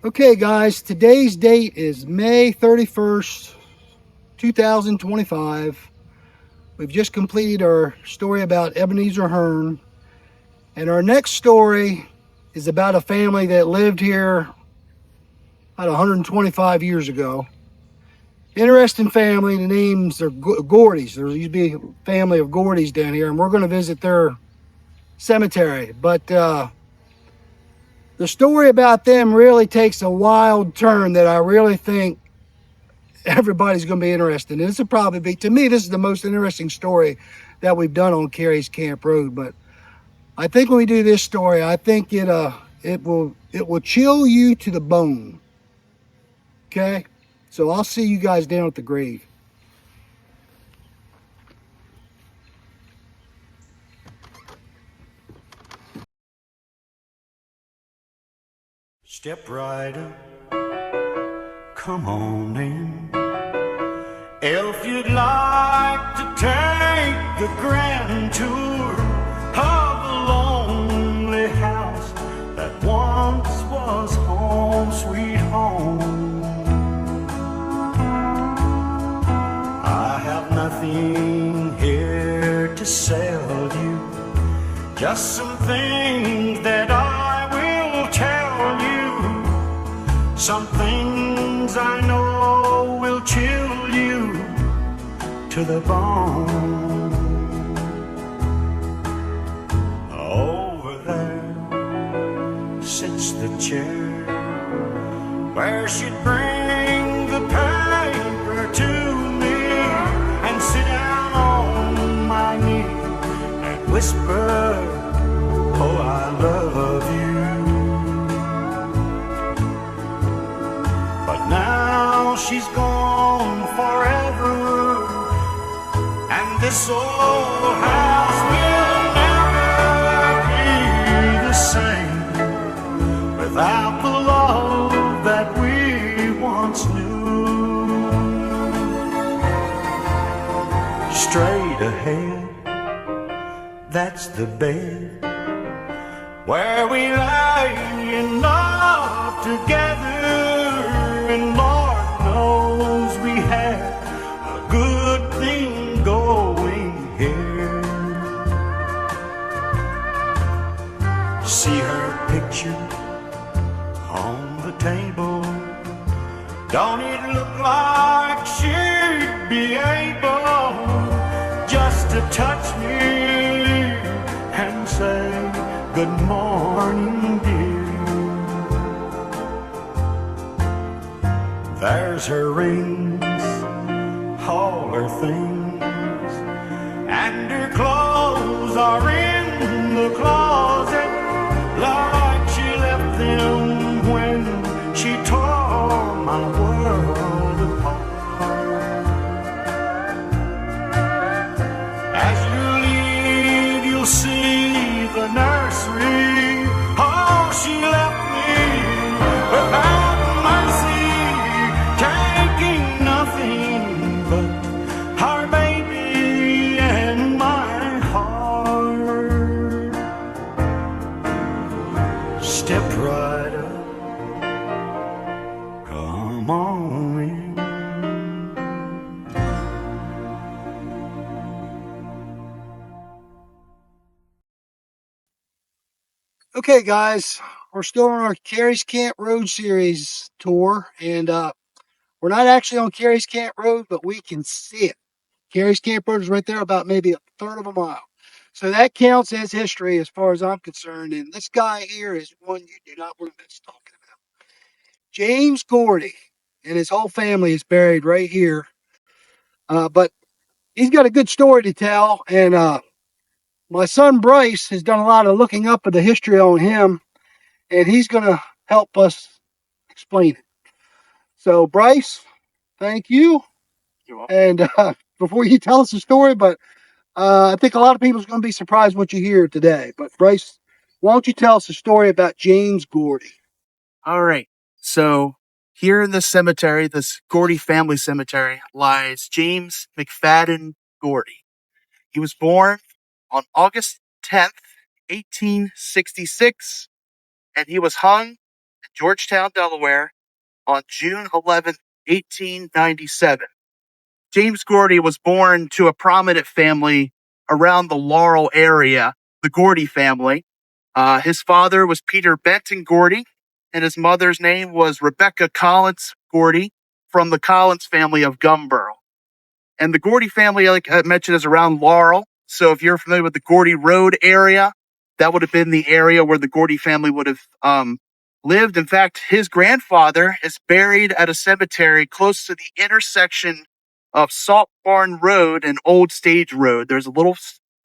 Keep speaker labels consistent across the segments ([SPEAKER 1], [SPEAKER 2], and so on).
[SPEAKER 1] Okay, guys, today's date is May 31st, 2025. We've just completed our story about Ebenezer Hearn, and our next story is about a family that lived here about 125 years ago. Interesting family. The names are Gordys. There used to be a family of Gordys down here, and we're going to visit their cemetery. But the story about them really takes a wild turn that I really think everybody's going to be interested in. This will probably be, to me, this is the most interesting story that we've done on Carey's Camp Road. But I think when we do this story, I think it will chill you to the bone. Okay, so I'll see you guys down at the grave.
[SPEAKER 2] Step right up, come on in. If you'd like to take the grand tour of the lonely house that once was home sweet home, I have nothing here to sell you, just some things that I will tell you, some things I know will chill you to the bone. Over there sits the chair where she'd bring the paper to me and sit down on my knee and whisper, oh, I love you. But now she's gone forever, and this old house will never be the same without the love that we once knew. Straight ahead, that's the bed where we lay in love together, and Lord knows we had a good thing going here. See her picture on the table, don't it look like she'd be able just to touch me and say, good morning, dear. There's her rings, all her things, and her clothes are in the closet like she left them when she tore my world apart. As you leave, you'll see the nursery. Oh, she left me without mercy, taking nothing but her baby and my heart. Step right up, come on in.
[SPEAKER 1] Okay, guys, we're still on our Carey's Camp Road series tour, and we're not actually on Carey's Camp Road, but we can see it. Carey's Camp Road is right there, about maybe a third of a mile. So that counts as history as far as I'm concerned. And this guy here is one you do not want to miss talking about. James Gordy and his whole family is buried right here. But he's got a good story to tell. And my son Bryce has done a lot of looking up of the history on him, and he's going to help us explain it. So, Bryce, thank you.
[SPEAKER 3] You're welcome.
[SPEAKER 1] And before you tell us the story, but I think a lot of people are going to be surprised what you hear today. But Bryce, why don't you tell us a story about James Gordy?
[SPEAKER 3] All right. So here in this cemetery, this Gordy family cemetery, lies James McFadden Gordy. He was born on August 10th, 1866, and he was hung and Georgetown, Delaware, on June 11th, 1897. James Gordy was born to a prominent family around the Laurel area, the Gordy family. His father was Peter Benton Gordy, and his mother's name was Rebecca Collins Gordy from the Collins family of Gumboro. And the Gordy family, like I mentioned, is around Laurel. So if you're familiar with the Gordy Road area, that would have been the area where the Gordy family would have lived. In fact, his grandfather is buried at a cemetery close to the intersection of Salt Barn Road and Old Stage Road. There's a little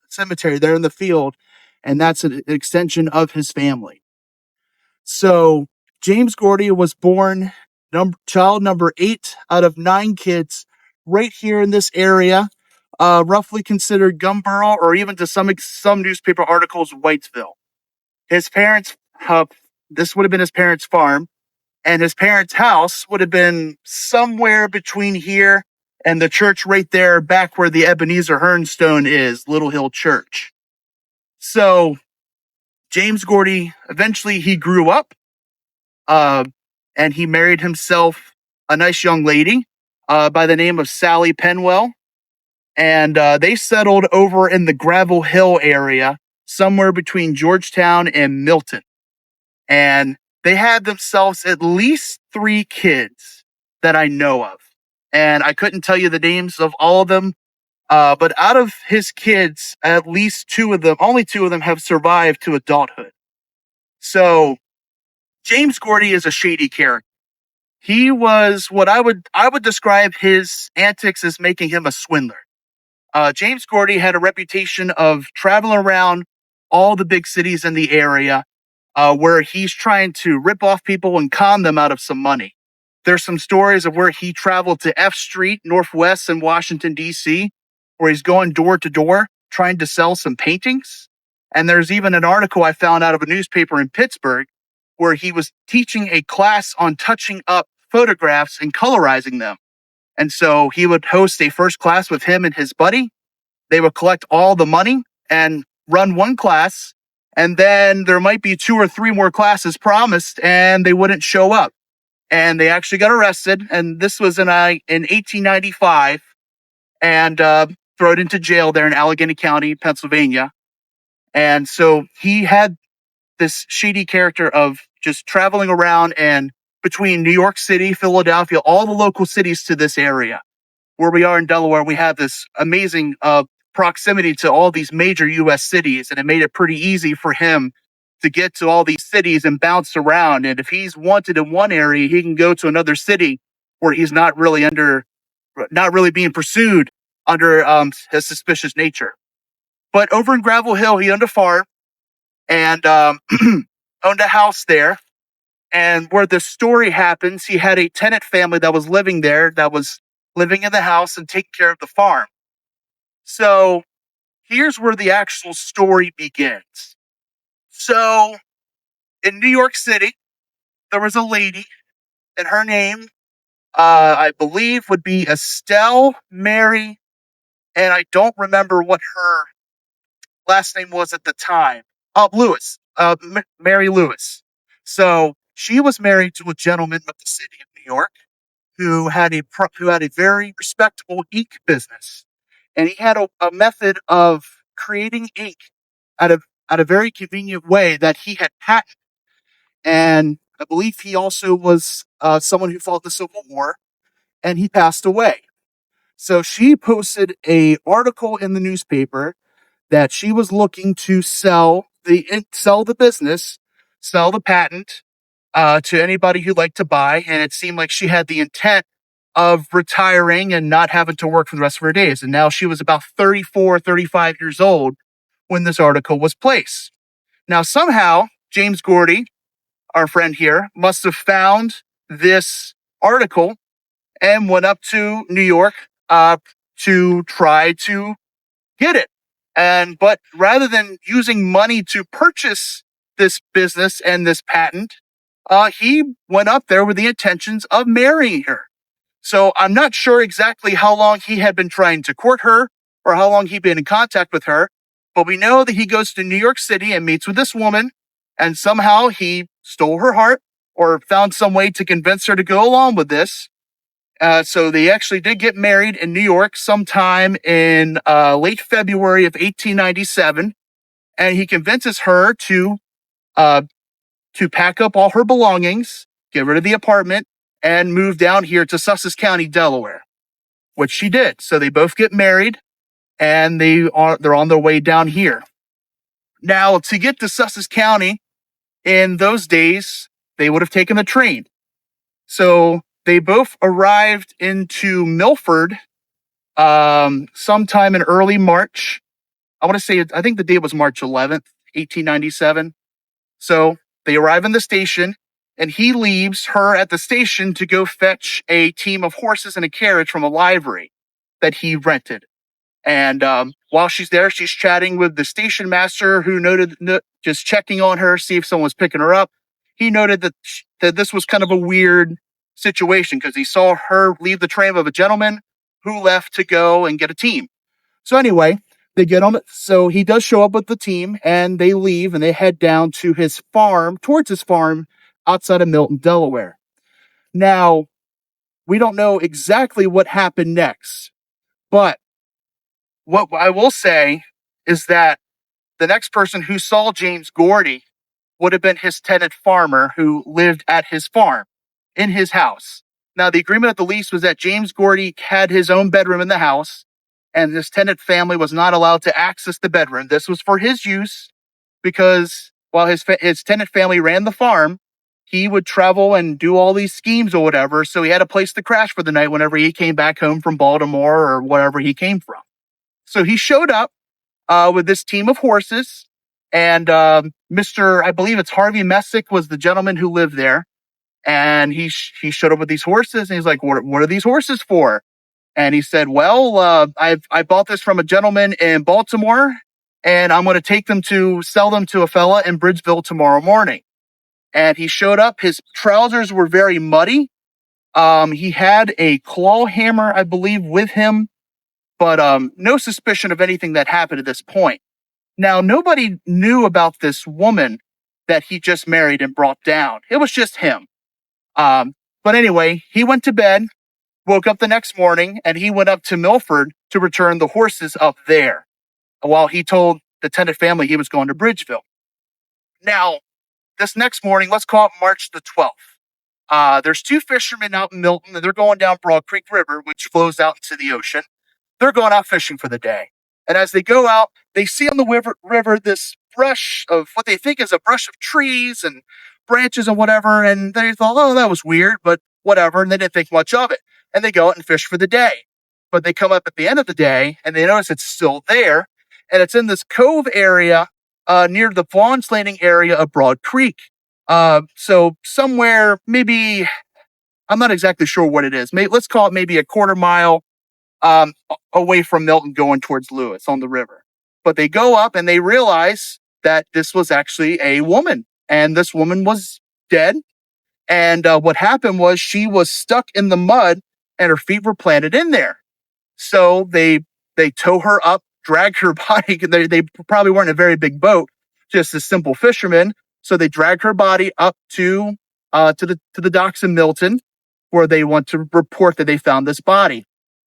[SPEAKER 3] cemetery there in the field, and that's an extension of his family. So James Gordy was born child number 8 out of 9 kids right here in this area, roughly considered Gumboro, or even to some newspaper articles, Whitesville. His parents, this would have been his parents' farm, and his parents' house would have been somewhere between here and the church right there, back where the Ebenezer Hernstone is, Little Hill Church. So James Gordy, eventually he grew up, and he married himself a nice young lady by the name of Sally Penwell. And they settled over in the Gravel Hill area, somewhere between Georgetown and Milton. And they had themselves at least 3 kids that I know of. And I couldn't tell you the names of all of them. But out of his kids, at least only 2 of them have survived to adulthood. So James Gordy is a shady character. He was what I would describe his antics as making him a swindler. James Gordy had a reputation of traveling around all the big cities in the area, where he's trying to rip off people and con them out of some money. There's some stories of where he traveled to F Street Northwest in Washington, D.C., where he's going door to door trying to sell some paintings. And there's even an article I found out of a newspaper in Pittsburgh where he was teaching a class on touching up photographs and colorizing them. And so he would host a first class with him and his buddy. They would collect all the money and run one class. And then there might be 2 or 3 more classes promised, and they wouldn't show up. And they actually got arrested. And this was in 1895, and thrown into jail there in Allegheny County, Pennsylvania. And so he had this shady character of just traveling around and between New York City, Philadelphia, all the local cities to this area. Where we are in Delaware, we have this amazing proximity to all these major U.S. cities, and it made it pretty easy for him to get to all these cities and bounce around. And if he's wanted in one area, he can go to another city where he's not really being pursued under his suspicious nature. But over in Gravel Hill, he owned a farm and owned a house there. And where the story happens, he had a tenant family that was living there, that was living in the house and taking care of the farm. So here's where the actual story begins. So in New York City, there was a lady, and her name, I believe, would be Estelle Mary, and I don't remember what her last name was at the time. Lewis, Mary Lewis. So she was married to a gentleman of the city of New York who had a very respectable ink business, and he had a method of creating ink out of a very convenient way that he had patented. And I believe he also was someone who fought the Civil War, and he passed away. So she posted a article in the newspaper that she was looking to sell the business, sell the patent to anybody who'd like to buy. And it seemed like she had the intent of retiring and not having to work for the rest of her days. And now she was about 34, 35 years old when this article was placed. Now, somehow, James Gordy, our friend here, must have found this article and went up to New York to try to get it. But rather than using money to purchase this business and this patent, he went up there with the intentions of marrying her. So I'm not sure exactly how long he had been trying to court her or how long he'd been in contact with her, but we know that he goes to New York City and meets with this woman, and somehow he stole her heart, or found some way to convince her to go along with this. So they actually did get married in New York sometime in late February of 1897, and he convinces her uh, to pack up all her belongings, get rid of the apartment, and move down here to Sussex County, Delaware, which she did. So they both get married, and they're on their way down here. Now, to get to Sussex County in those days, they would have taken the train. So they both arrived into Milford sometime in early March. I think the date was March 11th, 1897. So they arrive in the station, and he leaves her at the station to go fetch a team of horses and a carriage from a livery that he rented. And while she's there, she's chatting with the station master, who just checking on her, see if someone was picking her up. He noted that this was kind of a weird situation because he saw her leave the train of a gentleman who left to go and get a team. So anyway, they get on it. So he does show up with the team, and they leave, and they head down to towards his farm outside of Milton, Delaware. Now, we don't know exactly what happened next, but what I will say is that the next person who saw James Gordy would have been his tenant farmer who lived at his farm in his house. Now, the agreement of the lease was that James Gordy had his own bedroom in the house, and this tenant family was not allowed to access the bedroom. This was for his use because while his tenant family ran the farm, he would travel and do all these schemes or whatever. So he had a place to crash for the night whenever he came back home from Baltimore or wherever he came from. So he showed up with this team of horses, and I believe it's Harvey Messick was the gentleman who lived there. And he showed up with these horses, and he's like, what are these horses for? And he said, well, I bought this from a gentleman in Baltimore, and I'm going to take them to sell them to a fella in Bridgeville tomorrow morning. And he showed up. His trousers were very muddy. He had a claw hammer, I believe, with him, but no suspicion of anything that happened at this point. Now, nobody knew about this woman that he just married and brought down. It was just him. But anyway, he went to bed, woke up the next morning, and he went up to Milford to return the horses up there, while he told the tenant family he was going to Bridgeville. Now, this next morning, let's call it March the 12th. There's two fishermen out in Milton, and they're going down Broad Creek River, which flows out into the ocean. They're going out fishing for the day. And as they go out, they see on the river this brush of what they think is a brush of trees and branches and whatever. And they thought, oh, that was weird, but whatever. And they didn't think much of it. And they go out and fish for the day. But they come up at the end of the day, and they notice it's still there. And it's in this cove area near the Vaughn's Landing area of Broad Creek. So somewhere, maybe, I'm not exactly sure what it is. Let's call it maybe a quarter mile away from Milton going towards Lewis on the river. But they go up and they realize that this was actually a woman, and this woman was dead. And what happened was she was stuck in the mud and her feet were planted in there. So they tow her up, drag her body. They probably weren't a very big boat, just a simple fisherman. So they drag her body up to the docks in Milton, where they want to report that they found this body.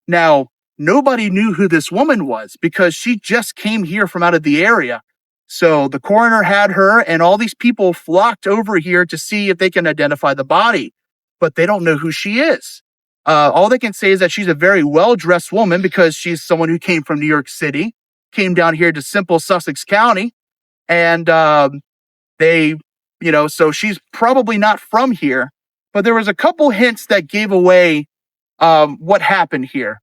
[SPEAKER 3] Now, nobody knew who this woman was because she just came here from out of the area. So the coroner had her, and all these people flocked over here to see if they can identify the body, but they don't know who she is. All they can say is that she's a very well-dressed woman because she's someone who came from New York City, came down here to simple Sussex County, and so she's probably not from here. But there was a couple hints that gave away what happened here.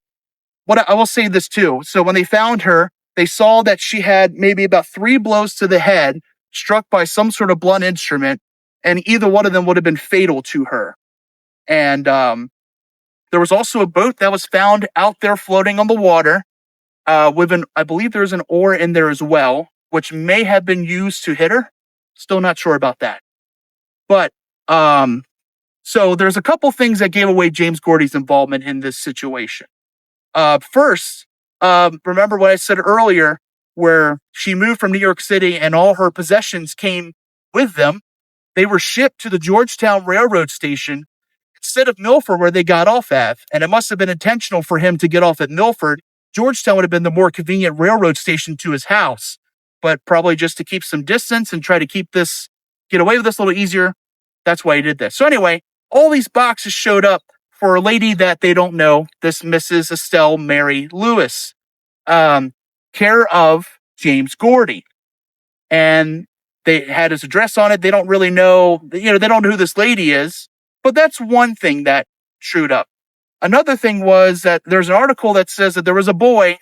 [SPEAKER 3] I will say this too. So when they found her, they saw that she had maybe about 3 blows to the head struck by some sort of blunt instrument, and either one of them would have been fatal to her. And there was also a boat that was found out there floating on the water I believe there's an oar in there as well, which may have been used to hit her. Still not sure about that. But so there's a couple things that gave away James Gordy's involvement in this situation. First, remember what I said earlier, where she moved from New York City and all her possessions came with them. They were shipped to the Georgetown Railroad Station instead of Milford, where they got off at. And it must have been intentional for him to get off at Milford. Georgetown would have been the more convenient railroad station to his house, but probably just to keep some distance and try to get away with this a little easier. That's why he did this. So anyway, all these boxes showed up for a lady that they don't know, this Mrs. Estelle Mary Lewis, care of James Gordy. And they had his address on it. They don't really know, they don't know who this lady is, but that's one thing that showed up. Another thing was that there's an article that says that there was a boy,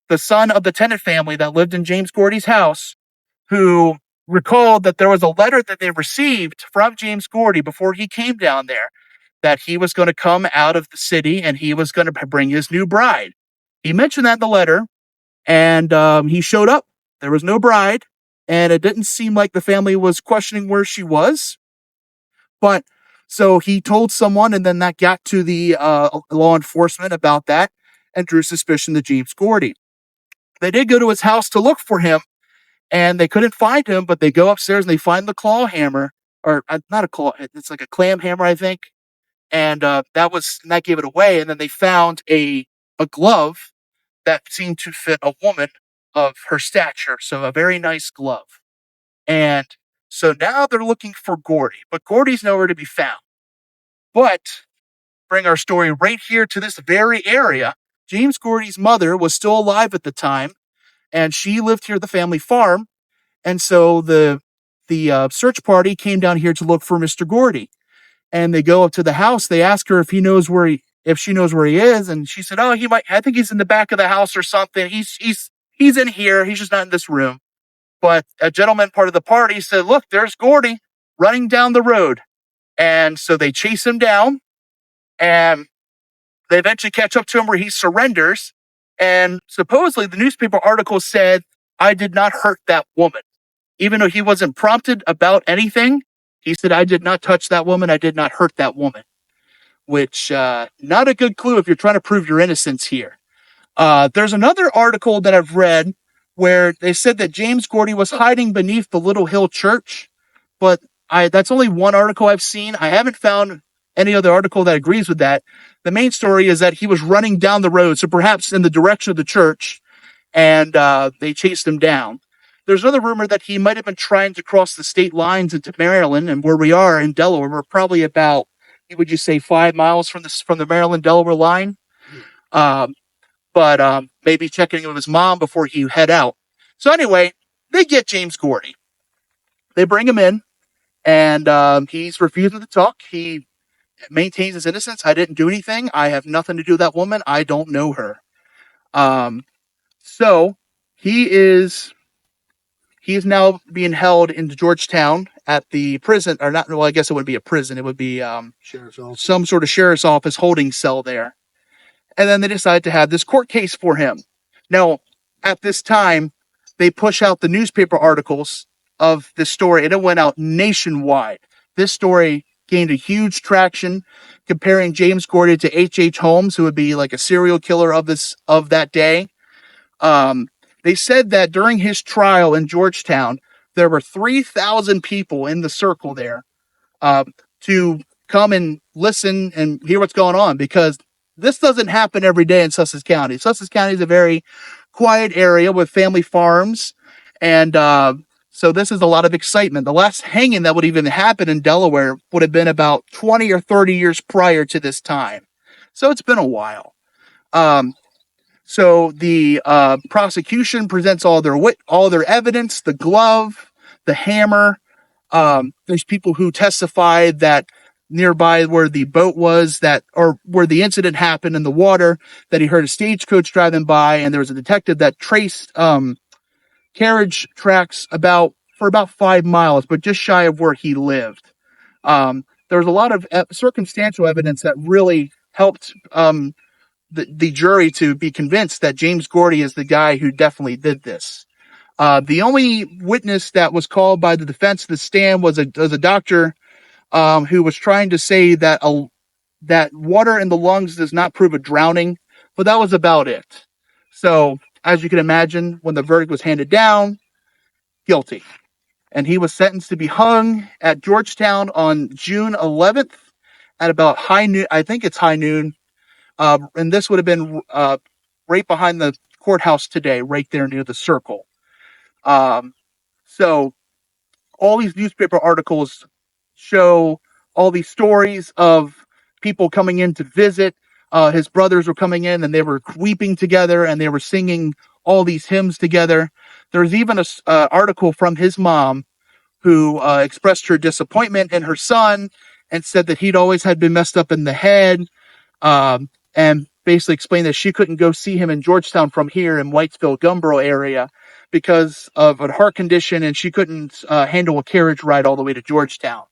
[SPEAKER 3] the son of the tenant family that lived in James Gordy's house, who recalled that there was a letter that they received from James Gordy before he came down there, that he was going to come out of the city and he was going to bring his new bride. He mentioned that in the letter, and he showed up. There was no bride, and it didn't seem like the family was questioning where she was. But so he told someone, and then that got to the law enforcement about that and drew suspicion to James Gordy. They did go to his house to look for him, and they couldn't find him, but they go upstairs and they find the claw hammer, or not a claw, it's like a clam hammer, I think. And that gave it away. And then they found a glove that seemed to fit a woman of her stature. So a very nice glove. And so now they're looking for Gordy, but Gordy's nowhere to be found. But bring our story right here to this very area. James Gordy's mother was still alive at the time, and she lived here at the family farm. And so the search party came down here to look for Mr. Gordy. And they go up to the house. They ask her if she knows where he is, and she said, "Oh, I think he's in the back of the house or something. He's in here. He's just not in this room." But a gentleman part of the party said, "Look, there's Gordy running down the road." And so they chase him down, and they eventually catch up to him where he surrenders. And supposedly the newspaper article said, "I did not hurt that woman." Even though he wasn't prompted about anything, he said, "I did not touch that woman. I did not hurt that woman." Which, not a good clue if you're trying to prove your innocence here. There's another article that I've read where they said that James Gordy was hiding beneath the Little Hill Church, but that's only one article I've seen. I haven't found any other article that agrees with that. The main story is that he was running down the road, so perhaps in the direction of the church, and they chased him down. There's another rumor that he might have been trying to cross the state lines into Maryland, and where we are in Delaware, we're probably about, would you say, 5 miles from the Maryland-Delaware line? But maybe checking in with his mom before he head out. So anyway, they get James Gordy. They bring him in, and he's refusing to talk. He maintains his innocence. "I didn't do anything. I have nothing to do with that woman. I don't know her." So he is now being held in Georgetown at the prison, or not, well, I guess it wouldn't be a prison. It would be
[SPEAKER 1] Sheriff's office.
[SPEAKER 3] some sort of sheriff's office holding cell there. And then they decide to have this court case for him. Now, at this time, they push out the newspaper articles of this story, and it went out nationwide. This story gained a huge traction, comparing James Gordy to H.H. Holmes, who would be like a serial killer of that day. They said that during his trial in Georgetown, there were 3,000 people in the circle there to come and listen and hear what's going on, because this doesn't happen every day in Sussex County. Sussex County is a very quiet area with family farms, and so this is a lot of excitement. The last hanging that would even happen in Delaware would have been about 20 or 30 years prior to this time. So it's been a while. So the prosecution presents all their evidence, the glove, the hammer. There's people who testified that nearby where the boat was, or where the incident happened in the water, that he heard a stagecoach driving by, and there was a detective that traced carriage tracks for about 5 miles, but just shy of where he lived. There was a lot of circumstantial evidence that really helped the jury to be convinced that James Gordy is the guy who definitely did this. The only witness that was called by the defense to the stand was a doctor who was trying to say that that water in the lungs does not prove a drowning, but that was about it. So, as you can imagine, when the verdict was handed down, guilty. and he was sentenced to be hung at Georgetown on June 11th at about high noon. I think it's high noon. And this would have been right behind the courthouse today, right there near the circle. So all these newspaper articles show all these stories of people coming in to visit. His brothers were coming in and they were weeping together and they were singing all these hymns together. There's even a article from his mom who expressed her disappointment in her son and said that he'd always had been messed up in the head, and basically explained that she couldn't go see him in Georgetown from here in Whitesville, Gumboro area because of a heart condition, and she couldn't handle a carriage ride all the way to Georgetown.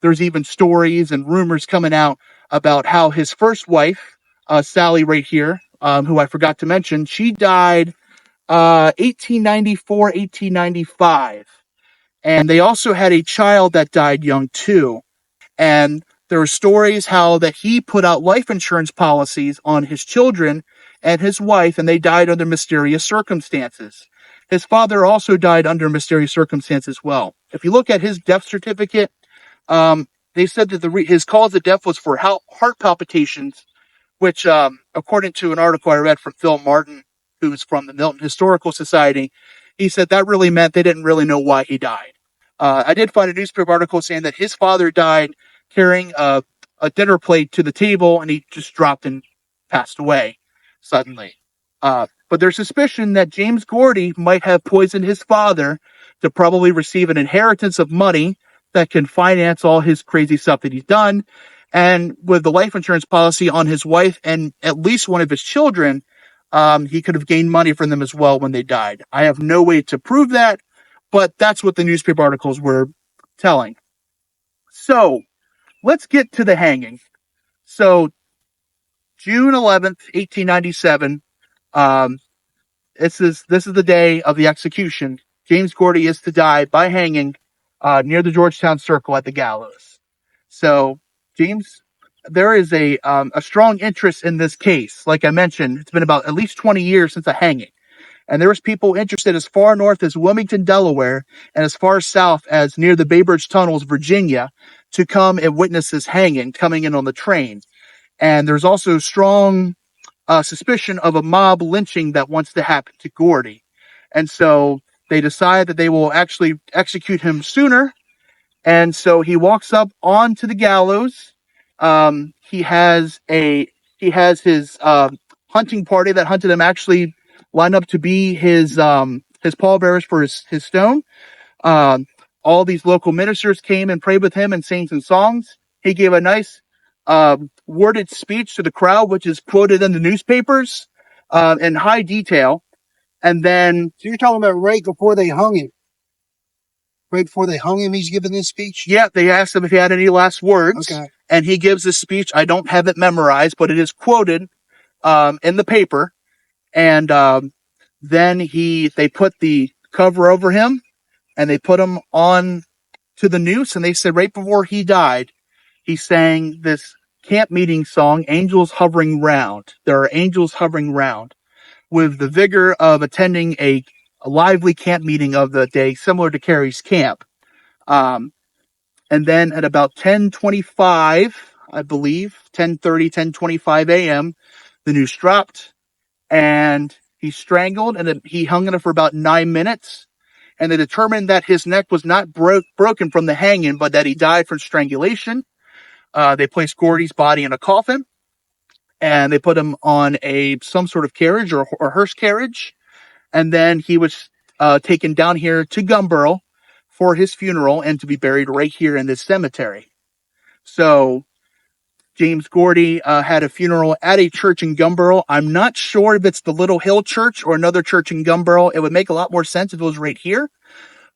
[SPEAKER 3] There's even stories and rumors coming out about how his first wife, Sally right here, who I forgot to mention, she died 1894, 1895. And they also had a child that died young too. And there are stories how that he put out life insurance policies on his children and his wife, and they died under mysterious circumstances. His father also died under mysterious circumstances as well. If you look at his death certificate, they said that his cause of death was for heart palpitations, which, according to an article I read from Phil Martin, who's from the Milton Historical Society, he said that really meant they didn't really know why he died. I did find a newspaper article saying that his father died carrying a dinner plate to the table and he just dropped and passed away suddenly. But there's suspicion that James Gordy might have poisoned his father to probably receive an inheritance of money that can finance all his crazy stuff that he's done. And with the life insurance policy on his wife and at least one of his children, he could have gained money from them as well when they died. I have no way to prove that, but that's what the newspaper articles were telling. So let's get to the hanging. So June 11th, 1897, this is the day of the execution. James Gordy is to die by hanging near the Georgetown Circle at the gallows. So James, there is a strong interest in this case. Like I mentioned, it's been about at least 20 years since a hanging. And there was people interested as far north as Wilmington, Delaware, and as far south as near the Bay Bridge Tunnels, Virginia, to come and witness this hanging coming in on the train. And there's also strong suspicion of a mob lynching that wants to happen to Gordy. And so they decide that they will actually execute him sooner. And so he walks up onto the gallows. He has his hunting party that hunted him actually lined up to be his pallbearers for his stone. All these local ministers came and prayed with him and sang some songs. He gave a nice worded speech to the crowd, which is quoted in the newspapers in high detail. And then,
[SPEAKER 1] So you're talking about right before they hung him? Right before they hung him, he's giving this speech?
[SPEAKER 3] yeah, they asked him if he had any last words.
[SPEAKER 1] Okay.
[SPEAKER 3] And he gives this speech. I don't have it memorized, but it is quoted in the paper. And then they put the cover over him and they put him on to the noose. And they said right before he died, he sang this camp meeting song, Angels Hovering Round. There are angels hovering round, with the vigor of attending a lively camp meeting of the day, similar to Carey's camp. And then at about 10:25, I believe, 10:30, 10:25 a.m., the noose dropped and he strangled and he hung in it for about 9 minutes. And they determined that his neck was not broken from the hanging, but that he died from strangulation. They placed Gordy's body in a coffin and they put him on some sort of carriage or hearse carriage. And then he was taken down here to Gumboro for his funeral and to be buried right here in this cemetery. So James Gordy had a funeral at a church in Gumboro. I'm not sure if it's the Little Hill Church or another church in Gumboro. It would make a lot more sense if it was right here.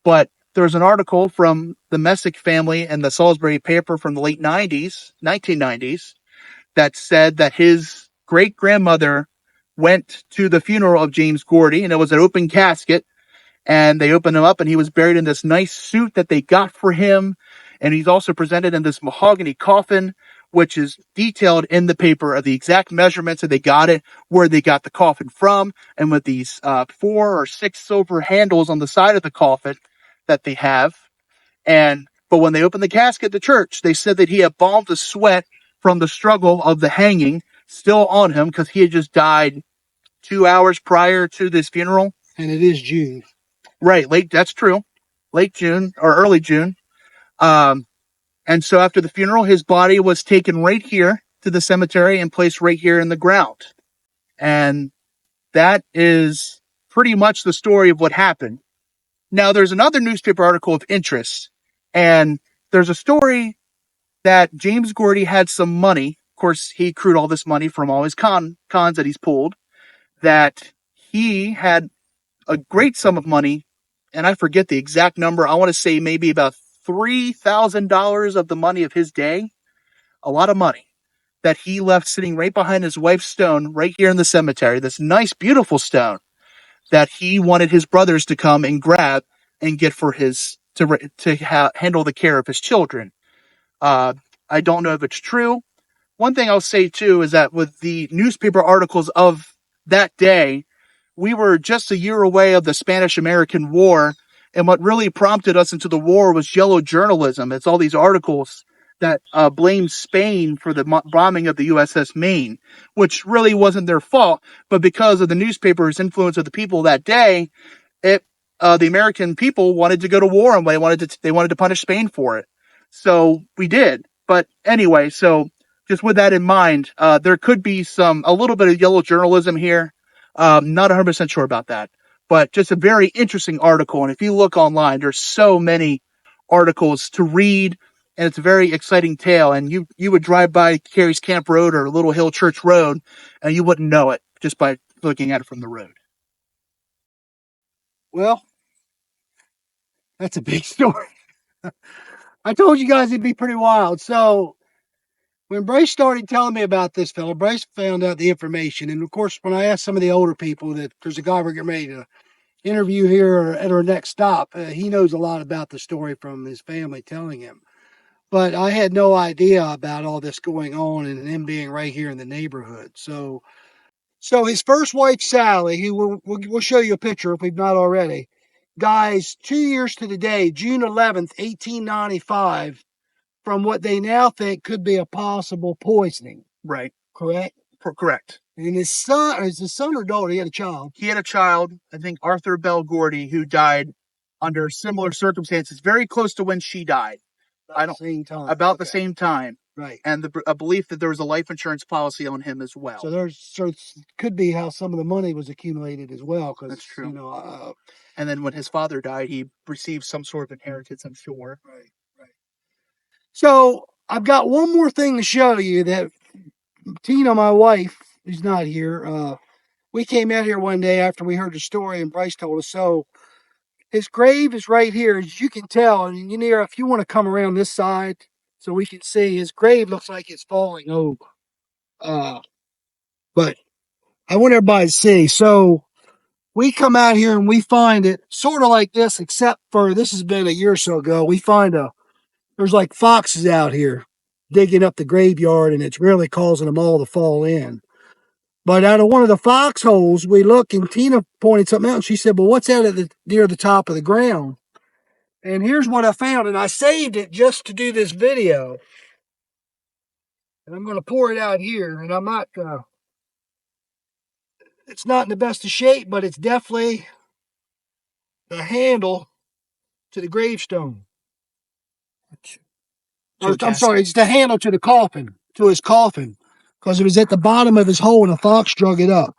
[SPEAKER 3] But there's an article from the Messick family in the Salisbury paper from the late 1990s, that said that his great-grandmother went to the funeral of James Gordy, and it was an open casket. And they opened him up and he was buried in this nice suit that they got for him. And he's also presented in this mahogany coffin, which is detailed in the paper of the exact measurements that they got it, where they got the coffin from, and with these 4 or 6 silver handles on the side of the coffin that they have. But when they opened the casket at the church, they said that he had balmed the sweat from the struggle of the hanging still on him because he had just died 2 hours prior to this funeral.
[SPEAKER 1] And it is June.
[SPEAKER 3] Right, that's true. Late June or early June. And so after the funeral, his body was taken right here to the cemetery and placed right here in the ground. And that is pretty much the story of what happened. Now, there's another newspaper article of interest, and there's a story that James Gordy had some money. Of course, he accrued all this money from all his cons that he's pulled, that he had a great sum of money, and I forget the exact number. I want to say maybe about $3,000 of the money of his day, a lot of money, that he left sitting right behind his wife's stone right here in the cemetery, this nice, beautiful stone that he wanted his brothers to come and grab and get for handle the care of his children. I don't know if it's true. One thing I'll say too is that with the newspaper articles of that day, we were just a year away of the Spanish-American War, and what really prompted us into the war was yellow journalism. It's all these articles that blame Spain for the bombing of the USS Maine, which really wasn't their fault, but because of the newspaper's influence of the people that day, the American people wanted to go to war and they wanted to punish Spain for it. So we did. But anyway, so just with that in mind, there could be a little bit of yellow journalism here. Not 100% sure about that, but just a very interesting article. And if you look online, there's so many articles to read, and it's a very exciting tale. And you would drive by Carey's Camp Road or Little Hill Church Road, and you wouldn't know it just by looking at it from the road.
[SPEAKER 1] Well, that's a big story. I told you guys it'd be pretty wild. So when Bryce started telling me about this fellow, Bryce found out the information. And of course, when I asked some of the older people that there's a guy we're getting ready to interview here at our next stop, he knows a lot about the story from his family telling him. But I had no idea about all this going on and him being right here in the neighborhood. So his first wife, Sally, who we'll show you a picture if we've not already, dies 2 years to the day, June 11th, 1895, from what they now think could be a possible poisoning.
[SPEAKER 3] Right.
[SPEAKER 1] Correct?
[SPEAKER 3] Correct.
[SPEAKER 1] And his son, is his son or daughter? He had a child.
[SPEAKER 3] He had a child, I think Arthur Bell Gordy, who died under similar circumstances, very close to when she died.
[SPEAKER 1] About the
[SPEAKER 3] same time.
[SPEAKER 1] Right.
[SPEAKER 3] And a belief that there was a life insurance policy on him as well.
[SPEAKER 1] So it could be how some of the money was accumulated as well.
[SPEAKER 3] That's true.
[SPEAKER 1] And
[SPEAKER 3] then when his father died, he received some sort of inheritance, I'm sure.
[SPEAKER 1] Right. So I've got one more thing to show you that Tina, my wife, who's not here, we came out here one day after we heard the story and Bryce told us. So his grave is right here, as you can tell. And if you want to come around this side so we can see, his grave looks like it's falling over. But I want everybody to see. So we come out here and we find it sort of like this, except for this has been a year or so ago. We find there's like foxes out here digging up the graveyard, and it's really causing them all to fall in. But out of one of the foxholes, we look, and Tina pointed something out, and she said, well, what's out near the top of the ground? And here's what I found, and I saved it just to do this video. And I'm going to pour it out here, and I'm not, it's not in the best of shape, but it's definitely the handle to the gravestone. I'm sorry, it's the handle to the coffin, to his coffin, because it was at the bottom of his hole and a fox drug it up.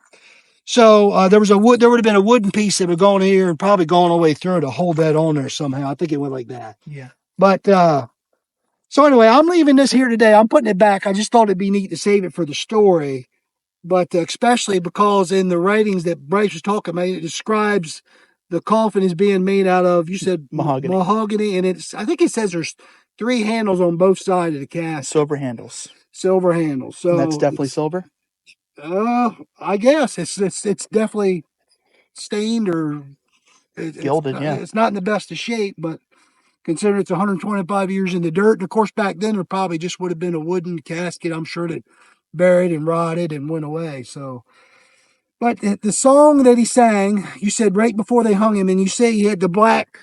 [SPEAKER 1] So there would have been a wooden piece that would gone here and probably gone all the way through to hold that on there somehow. I think it went like that.
[SPEAKER 3] Yeah.
[SPEAKER 1] But so anyway, I'm leaving this here today. I'm putting it back. I just thought it'd be neat to save it for the story. But especially because in the writings that Bryce was talking about, it describes the coffin as being made out of, you said mahogany, and I think it says there's 3 handles on both sides of the casket.
[SPEAKER 3] Silver handles.
[SPEAKER 1] So
[SPEAKER 3] and that's definitely silver.
[SPEAKER 1] I guess it's definitely stained or
[SPEAKER 3] gilded. Yeah,
[SPEAKER 1] it's not in the best of shape, but considering it's 125 years in the dirt, and of course back then there probably just would have been a wooden casket, I'm sure, that buried and rotted and went away. So, but the song that he sang, you said right before they hung him, and you say he had the black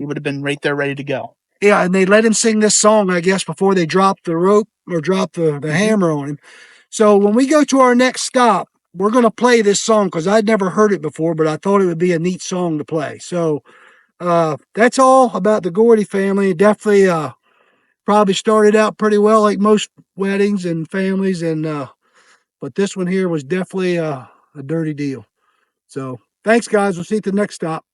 [SPEAKER 3] he would have been right there ready to go.
[SPEAKER 1] Yeah, and they let him sing this song, I guess, before they dropped the rope or dropped the hammer on him. So when we go to our next stop, we're going to play this song because I'd never heard it before, but I thought it would be a neat song to play. So that's all about the Gordy family. Definitely probably started out pretty well like most weddings and families, and but this one here was definitely a dirty deal. So thanks, guys. We'll see you at the next stop.